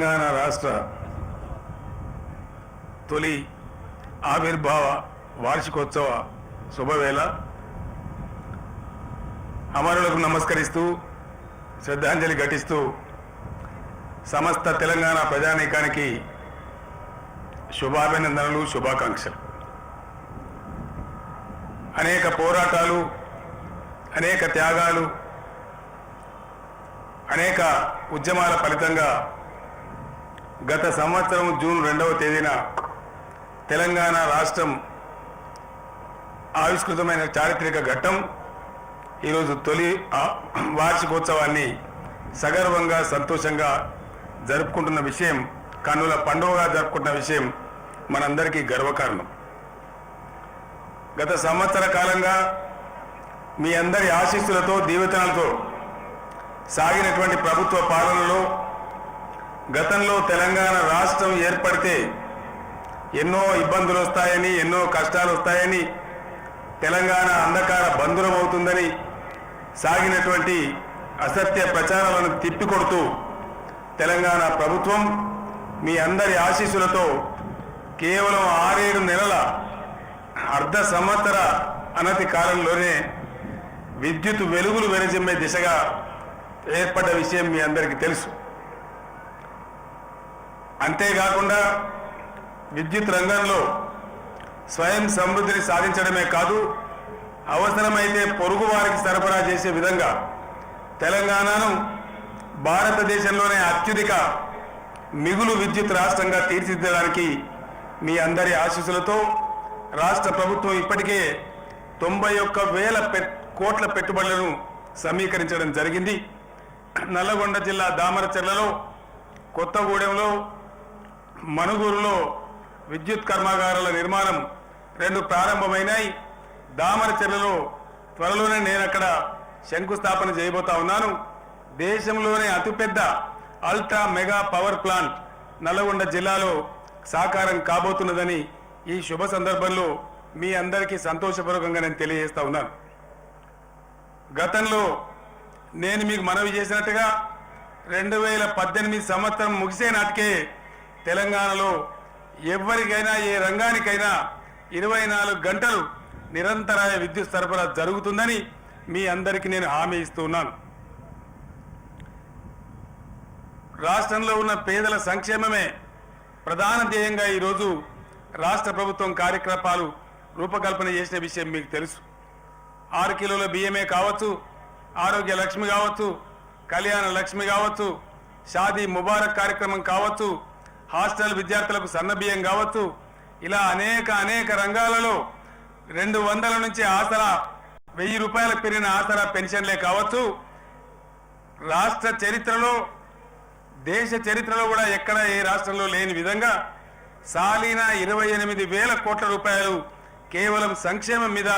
తెలంగాణ రాష్ట్ర తొలి ఆవిర్భావ వార్షికోత్సవ శుభవేళ అమరులకు నమస్కరిస్తూ శ్రద్ధాంజలి ఘటిస్తూ సమస్త తెలంగాణ ప్రజానీకానికి శుభాభినందనలు, శుభాకాంక్షలు. అనేక పోరాటాలు, అనేక త్యాగాలు, అనేక ఉద్యమాల ఫలితంగా గత సంవత్సరం జూన్ 2వ తేదీన తెలంగాణ రాష్ట్రం ఆవిష్కృతమైన చారిత్రక ఘట్టం ఈరోజు తొలి వార్షికోత్సవాన్ని సగర్వంగా సంతోషంగా జరుపుకుంటున్న విషయం, కన్నుల పండుగగా జరుపుకుంటున్న విషయం మనందరికీ గర్వకారణం. గత సంవత్సర కాలంగా మీ అందరి ఆశీస్సులతో, దీవెనలతో సాగినటువంటి ప్రభుత్వ పాలనలో గతంలో తెలంగాణ రాష్ట్రం ఏర్పడితే ఎన్నో ఇబ్బందులు వస్తాయని, ఎన్నో కష్టాలు వస్తాయని, తెలంగాణ అంధకార బంధురం అవుతుందని సాగినటువంటి అసత్య ప్రచారాలను తిప్పికొడుతూ తెలంగాణ ప్రభుత్వం మీ అందరి ఆశీస్సులతో కేవలం 6-7 నెలల అర్ధ సంవత్సర అనతి కాలంలోనే విద్యుత్ వెలుగులు వెరజిమ్మే దిశగా ఏర్పడ్డ విషయం మీ అందరికీ తెలుసు. అంతేకాకుండా విద్యుత్ రంగంలో స్వయం సమృద్ధిని సాధించడమే కాదు, అవసరమైతే పొరుగు వారికి సరఫరా చేసే విధంగా తెలంగాణను భారతదేశంలోనే అత్యధిక మిగులు విద్యుత్ రాష్ట్రంగా తీర్చిదిద్దడానికి మీ అందరి ఆశీస్సులతో రాష్ట్ర ప్రభుత్వం ఇప్పటికే 91,000 కోట్ల పెట్టుబడులను సమీకరించడం జరిగింది. నల్లగొండ జిల్లా దామరచెర్లలో, కొత్తగూడెంలో, మనుగూరులో విద్యుత్ కర్మాగారాల నిర్మాణం 2 ప్రారంభమైనాయి. దామరచెర్లలో త్వరలోనే నేను అక్కడ శంకుస్థాపన చేయబోతా ఉన్నాను. దేశంలోనే అతిపెద్ద ultra mega power plant Nalgonda జిల్లాలో సాకారం కాబోతున్నదని ఈ శుభ సందర్భంలో మీ అందరికీ సంతోషపూర్వకంగా నేను తెలియజేస్తా ఉన్నాను. గతంలో నేను మీకు మనవి చేసినట్టుగా 2018 సంవత్సరం ముగిసే నాటికే తెలంగాణలో ఎవరికైనా, ఏ రంగానికైనా 24 గంటలు నిరంతరాయ విద్యుత్ సరఫరా జరుగుతుందని మీ అందరికీ నేను హామీ ఇస్తూ ఉన్నాను. రాష్ట్రంలో ఉన్న పేదల సంక్షేమమే ప్రధాన ధ్యేయంగా ఈరోజు రాష్ట్ర ప్రభుత్వం కార్యక్రమాలు రూపకల్పన చేసిన విషయం మీకు తెలుసు. 6 కిలోల బియ్యమే కావచ్చు, ఆరోగ్య లక్ష్మి కావచ్చు, కళ్యాణ లక్ష్మి కావచ్చు, షాదీ ముబారక్ కార్యక్రమం కావచ్చు, హాస్టల్ విద్యార్థులకు సన్న బియ్యం కావచ్చు, ఇలా అనేక రంగాలలో 200 నుంచి ఆసరా 1000 రూపాయలకు పెరిగిన ఆసరా పెన్షన్లే కావచ్చు. రాష్ట్ర చరిత్రలో, దేశ చరిత్రలో కూడా ఎక్కడ ఏ రాష్ట్రంలో లేని విధంగా సాలీన 28,000 కోట్ల రూపాయలు కేవలం సంక్షేమం మీద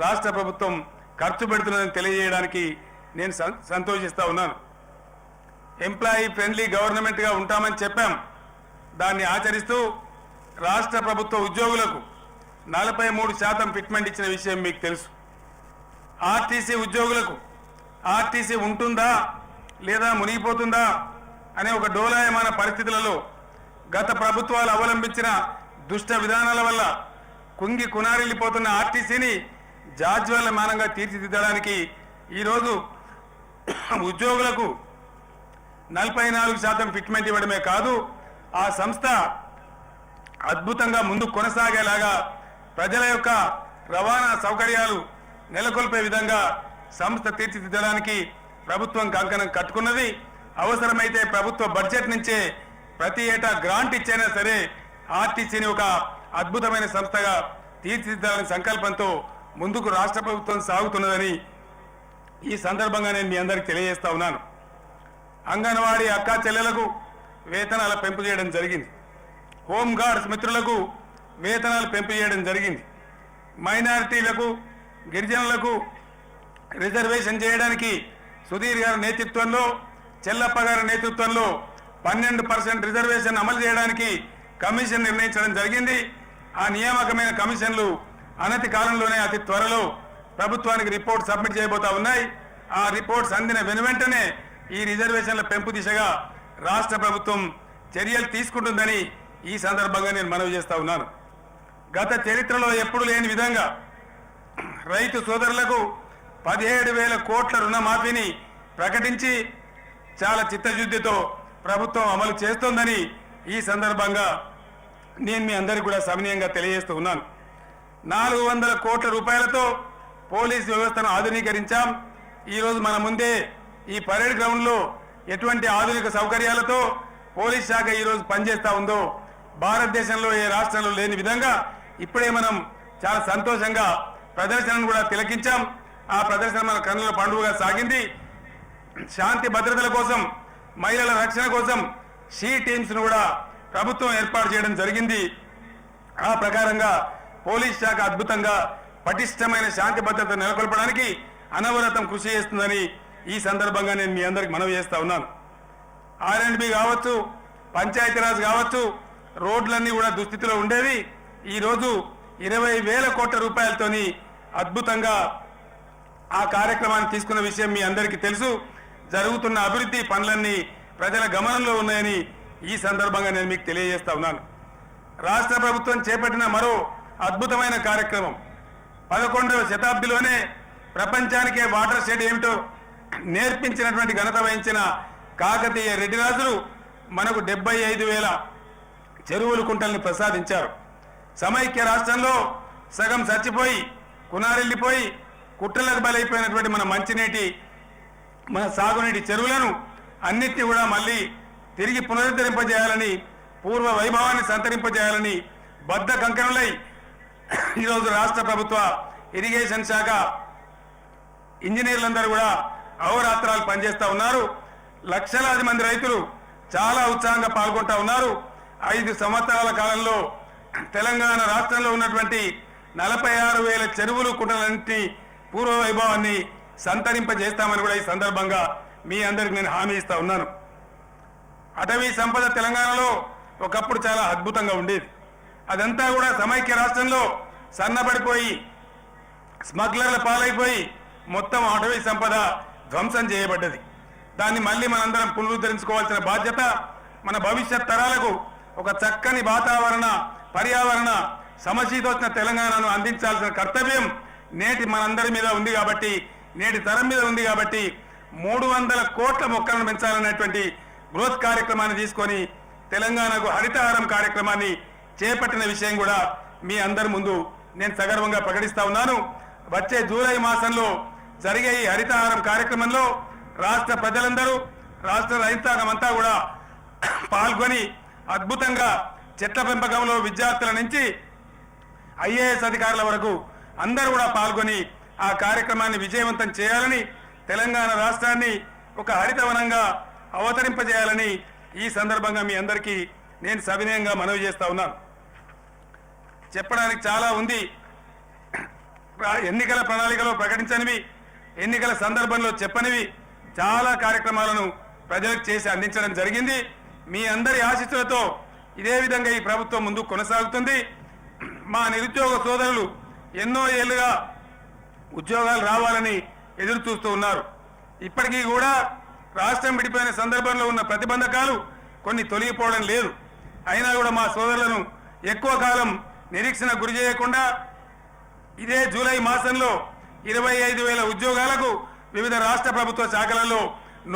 రాష్ట్ర ప్రభుత్వం ఖర్చు పెడుతున్నదని తెలియజేయడానికి నేను సంతోషిస్తా ఉన్నాను. ఎంప్లాయీ ఫ్రెండ్లీ గవర్నమెంట్గా ఉంటామని చెప్పాం. దాన్ని ఆచరిస్తూ రాష్ట్ర ప్రభుత్వ ఉద్యోగులకు 43% ఫిట్మెంట్ ఇచ్చిన విషయం మీకు తెలుసు. ఆర్టీసీ ఉద్యోగులకు ఆర్టీసీ ఉంటుందా లేదా మునిగిపోతుందా అనే ఒక డోలాయమాన పరిస్థితులలో గత ప్రభుత్వాలు అవలంబించిన దుష్ట విధానాల వల్ల కుంగి కునారిల్లిపోతున్న ఆర్టీసీని జాజ్వల్యమానంగా తీర్చిదిద్దడానికి ఈరోజు ఉద్యోగులకు 44% ఫిట్మెంట్ ఇవ్వడమే కాదు, ఆ సంస్థ అద్భుతంగా ముందు కొనసాగేలాగా ప్రజల యొక్క రవాణా సౌకర్యాలు నెలకొల్పే విధంగా సంస్థ తీర్చిదిద్దడానికి ప్రభుత్వం కంకణం కట్టుకున్నది. అవసరమైతే ప్రభుత్వ బడ్జెట్ నుంచే ప్రతి ఏటా గ్రాంట్ ఇచ్చైనా సరే ఆర్టీసీని ఒక అద్భుతమైన సంస్థగా తీర్చిదిద్దాలనే సంకల్పంతో ముందుకు రాష్ట్ర ప్రభుత్వం సాగుతున్నదని ఈ సందర్భంగా నేను మీ అందరికీ తెలియజేస్తా ఉన్నాను. అంగన్వాడీ అక్కా చెల్లెలకు వేతనాల పెంపు చేయడం జరిగింది. హోంగార్డ్స్ మిత్రులకు వేతనాలు పెంపు చేయడం జరిగింది. మైనారిటీలకు, గిరిజనులకు రిజర్వేషన్ చేయడానికి సుధీర్ గారి నేతృత్వంలో, చెల్లప్ప గారి నేతృత్వంలో 12% రిజర్వేషన్ అమలు చేయడానికి కమిషన్ నిర్ణయించడం జరిగింది. ఆ నియామకమైన కమిషన్లు అనతి కాలంలోనే, అతి త్వరలో ప్రభుత్వానికి రిపోర్ట్ సబ్మిట్ చేయబోతా ఉన్నాయి. ఆ రిపోర్ట్స్ అందిన వెనువెంటనే ఈ రిజర్వేషన్ల పెంపు దిశగా రాష్ట్ర ప్రభుత్వం చర్యలు తీసుకుంటుందని ఈ సందర్భంగా నేను మనవి చేస్తా ఉన్నాను. గత చరిత్రలో ఎప్పుడు లేని విధంగా రైతు సోదరులకు 17,000 కోట్ల రుణమాఫీని ప్రకటించి చాలా చిత్తశుద్ధితో ప్రభుత్వం అమలు చేస్తోందని ఈ సందర్భంగా నేను మీ అందరికీ కూడా సవినయంగా తెలియజేస్తూ ఉన్నాను. 400 కోట్ల రూపాయలతో పోలీసు వ్యవస్థను ఆధునీకరించాం. ఈరోజు మన ముందే ఈ పరేడ్ గ్రౌండ్లో ఎటువంటి ఆధునిక సౌకర్యాలతో పోలీస్ శాఖ ఈరోజు పనిచేస్తూ ఉందో భారతదేశంలో ఏ రాష్ట్రంలో లేని విధంగా ఇప్పుడే మనం చాలా సంతోషంగా ప్రదర్శనను కూడా తిలకించాం. ఆ ప్రదర్శన మన కన్నుల పండుగగా సాగింది. శాంతి భద్రతల కోసం, మహిళల రక్షణ కోసం షీ టీమ్స్ను కూడా ప్రభుత్వం ఏర్పాటు చేయడం జరిగింది. ఆ ప్రకారంగా పోలీస్ శాఖ అద్భుతంగా పటిష్టమైన శాంతి భద్రత నెలకొల్పడానికి అనవరతం కృషి చేస్తుందని ఈ సందర్భంగా నేను మీ అందరికి మనవి చేస్తా ఉన్నాను. R&B కావచ్చు, పంచాయతీరాజ్ కావచ్చు, రోడ్లన్నీ కూడా దుస్థితిలో ఉండేవి. ఈరోజు 20,000 కోట్ల రూపాయలతోని అద్భుతంగా ఆ కార్యక్రమాన్ని తీసుకున్న విషయం మీ అందరికీ తెలుసు. జరుగుతున్న అభివృద్ధి పనులన్నీ ప్రజల గమనంలో ఉన్నాయని ఈ సందర్భంగా నేను మీకు తెలియజేస్తా ఉన్నాను. రాష్ట్ర ప్రభుత్వం చేపట్టిన మరో అద్భుతమైన కార్యక్రమం 11వ శతాబ్దిలోనే ప్రపంచానికే వాటర్ షెడ్ ఏమిటో నేర్పించినటువంటి ఘనత వహించిన కాకతీయ రెడ్డి రాజులు మనకు 75,000 చెరువులు కుంటల్ని ప్రసాదించారు. సమైక్య రాష్ట్రంలో సగం చచ్చిపోయి కునారెల్లిపోయి కుట్రలకు బలైపోయినటువంటి మన మంచినీటి, మన సాగునీటి చెరువులను అన్నిటినీ కూడా మళ్ళీ తిరిగి పునరుద్ధరింపజేయాలని, పూర్వ వైభవాన్ని సంతరింపజేయాలని బద్ధ కంకణులై ఈరోజు రాష్ట్ర ప్రభుత్వ ఇరిగేషన్ శాఖ ఇంజనీర్లందరూ కూడా అహోరాత్రాలు పనిచేస్తూ ఉన్నారు. లక్షలాది మంది రైతులు చాలా ఉత్సాహంగా పాల్గొంటూ ఉన్నారు. 5 సంవత్సరాల కాలంలో తెలంగాణ రాష్ట్రంలో ఉన్నటువంటి 46,000 చెరువులు కుంటలన్నింటినీ పూర్వ వైభవాన్ని సంతరింపజేస్తామని కూడా ఈ సందర్భంగా మీ అందరికి నేను హామీ ఇస్తా ఉన్నాను. అటవీ సంపద తెలంగాణలో ఒకప్పుడు చాలా అద్భుతంగా ఉండేది. అదంతా కూడా సమైక్య రాష్ట్రంలో సన్నబడిపోయి స్మగ్లర్ల పాలైపోయి మొత్తం అటవీ సంపద ధ్వంసం చేయబడ్డది. దాన్ని మళ్ళీ మనందరం పునరుద్ధరించుకోవాల్సిన బాధ్యత, మన భవిష్యత్ తరాలకు ఒక చక్కని వాతావరణ, పర్యావరణ, సమశీతోష్ణ తెలంగాణను అందించాల్సిన కర్తవ్యం నేటి మనందరి మీద ఉంది. కాబట్టి నేటి తరం మీద ఉంది. కాబట్టి 300 కోట్ల మొక్కలను పెంచాలనేటువంటి గ్రోత్ కార్యక్రమాన్ని తీసుకొని తెలంగాణకు హరితహారం కార్యక్రమాన్ని చేపట్టిన విషయం కూడా మీ అందరి ముందు నేను సగర్వంగా ప్రకటిస్తా ఉన్నాను. వచ్చే జూలై మాసంలో జరిగే ఈ హరితహారం కార్యక్రమంలో రాష్ట్ర ప్రజలందరూ, రాష్ట్ర రైతాంగం అంతా కూడా పాల్గొని అద్భుతంగా చెట్ల పెంపకంలో విద్యార్థుల నుంచి IAS అధికారుల వరకు అందరూ కూడా పాల్గొని ఆ కార్యక్రమాన్ని విజయవంతం చేయాలని, తెలంగాణ రాష్ట్రాన్ని ఒక హరితవనంగా అవతరింపజేయాలని ఈ సందర్భంగా మీ అందరికీ నేను సవినయంగా మనవి చేస్తా ఉన్నాను. చెప్పడానికి చాలా ఉంది. ఎన్నికల ప్రణాళికలో ప్రకటించనివి, ఎన్నికల సందర్భంలో చెప్పనివి చాలా కార్యక్రమాలను ప్రజలకు చేసి అందించడం జరిగింది. మీ అందరి ఆశీస్సులతో ఇదే విధంగా ఈ ప్రభుత్వం ముందుకు కొనసాగుతుంది. మా నిరుద్యోగ సోదరులు ఎన్నో ఏళ్లుగా ఉద్యోగాలు రావాలని ఎదురు చూస్తూ ఉన్నారు. ఇప్పటికీ కూడా రాష్ట్రం విడిపోయిన సందర్భంలో ఉన్న ప్రతిబంధకాలు కొన్ని తొలగిపోవడం లేదు. అయినా కూడా మా సోదరులను ఎక్కువ కాలం నిరీక్షణ గురి చేయకుండా ఇదే జూలై మాసంలో 25,000 ఉద్యోగాలకు వివిధ రాష్ట్ర ప్రభుత్వ శాఖలలో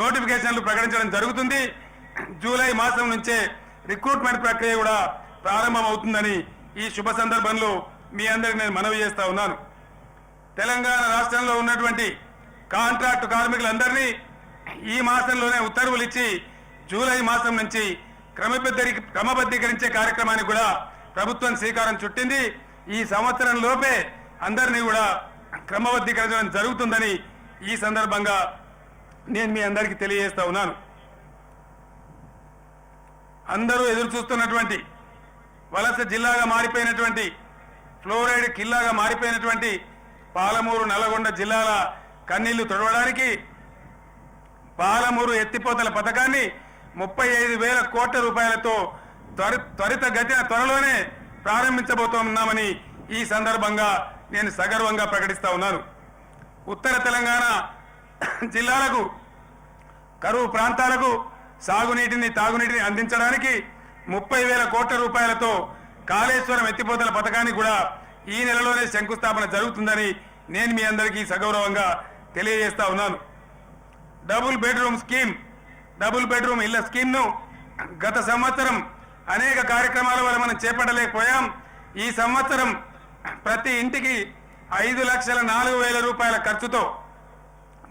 నోటిఫికేషన్లు ప్రకటించడం జరుగుతుంది. జూలై మాసం నుంచే రిక్రూట్మెంట్ ప్రక్రియ కూడా ప్రారంభమవుతుందని ఈ శుభ సందర్భంలో మీ అందరికీ నేను మనవి చేస్తా ఉన్నాను. తెలంగాణ రాష్ట్రంలో ఉన్నటువంటి కాంట్రాక్టు కార్మికులందరినీ ఈ మాసంలోనే ఉత్తర్వులు ఇచ్చి జూలై మాసం నుంచి క్రమబద్ధీకరించే కార్యక్రమానికి కూడా ప్రభుత్వం శ్రీకారం చుట్టింది. ఈ సంవత్సరం లోపే అందరినీ కూడా క్రమబద్ధీకరించడం జరుగుతుందని ఈ సందర్భంగా నేను మీ అందరికీ తెలియజేస్తా ఉన్నాను. అందరూ ఎదురు చూస్తున్నటువంటి వలస జిల్లాగా మారిపోయినటువంటి, ఫ్లోరైడ్ కిల్లాగా మారిపోయినటువంటి పాలమూరు, నల్గొండ జిల్లాల కన్నీళ్లు తొడవడానికి పాలమూరు ఎత్తిపోతల పథకాన్ని 35,000 కోట్ల రూపాయలతో త్వరితగతిన త్వరలోనే ప్రారంభించబోతున్నామని ఈ సందర్భంగా నేను సగర్వంగా ప్రకటిస్తా ఉన్నాను. ఉత్తర తెలంగాణ జిల్లాలకు, కరువు ప్రాంతాలకు సాగునీటిని తాగునీటిని అందించడానికి 30,000 కోట్ల రూపాయలతో కాళేశ్వరం ఎత్తిపోతల పథకానికి కూడా ఈ నెలలోనే శంకుస్థాపన జరుగుతుందని నేను మీ అందరికీ సగౌరవంగా తెలియజేస్తా ఉన్నాను. డబుల్ బెడ్రూమ్ ఇళ్ల స్కీమ్ను గత సంవత్సరం అనేక కార్యక్రమాల వల్ల మనం చేపట్టలేకపోయాం. ఈ సంవత్సరం ప్రతి ఇంటికి 5,04,000 రూపాయల ఖర్చుతో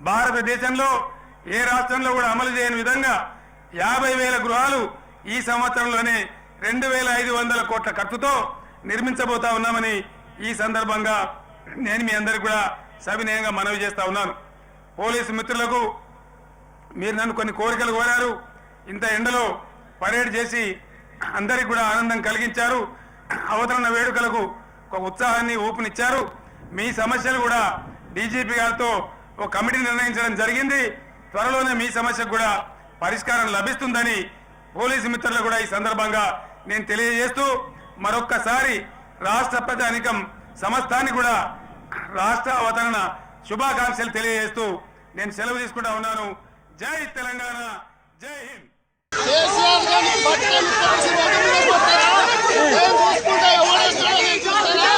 భారతదేశంలో ఏ రాష్ట్రంలో కూడా అమలు చేయని విధంగా 50,000 గృహాలు ఈ సంవత్సరంలోనే 2,500 కోట్ల ఖర్చుతో నిర్మించబోతా ఉన్నామని ఈ సందర్భంగా నేను మీ అందరికీ కూడా సవినయంగా మనవి చేస్తా ఉన్నాను. పోలీసు మిత్రులకు మీరు నన్ను కొన్ని కోరికలు కోరారు. ఇంత ఎండలో పరేడ్ చేసి అందరికి కూడా ఆనందం కలిగించారు. అవతరణ వేడుకలకు ఒక ఉత్సాహాన్ని ఊపునిచ్చారు. మీ సమస్యలు కూడా డీజీపీ గారితో ఒక కమిటీ నిర్ణయించడం జరిగింది. త్వరలోనే మీ సమస్యకు కూడా పరిష్కారం లభిస్తుందని పోలీసు మిత్రులకు కూడా ఈ సందర్భంగా నేను తెలియజేస్తూ మరొక్కసారి రాష్ట్ర ప్రజానికం సమస్తాన్ని కూడా రాష్ట్ర అవతరణ శుభాకాంక్షలు తెలియజేస్తూ నేను సెలవు తీసుకుంటా ఉన్నాను. జై తెలంగాణ, జై హింద్. కేసీఆర్ గారికి బట్టలు కలిసి వదిలిపోతారా? ఏం చూసుకుంటే ఎవరైనా చూస్తారా?